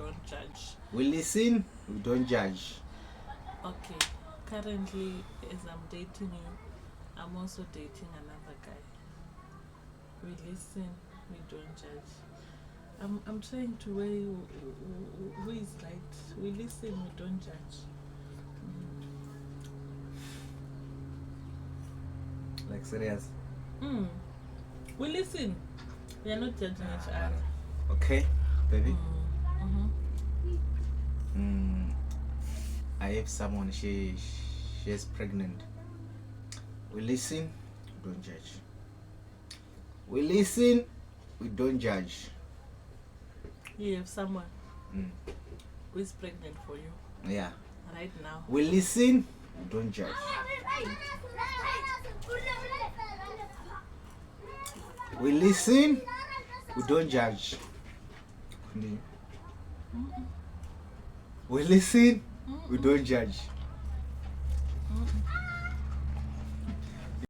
don't judge. We listen, we don't judge. Okay, currently as I'm dating you, I'm also dating another guy. We listen, we don't judge. I'm trying to weigh who is right. We listen, we don't judge. Like serious. We listen. We are not judging each other. Okay, baby. Mm-hmm. I have someone. She is pregnant. We listen, we don't judge. We listen, we don't judge. You have someone who is pregnant for you. Yeah. Right now. We listen, we don't judge. We listen, we don't judge. We listen, we don't judge.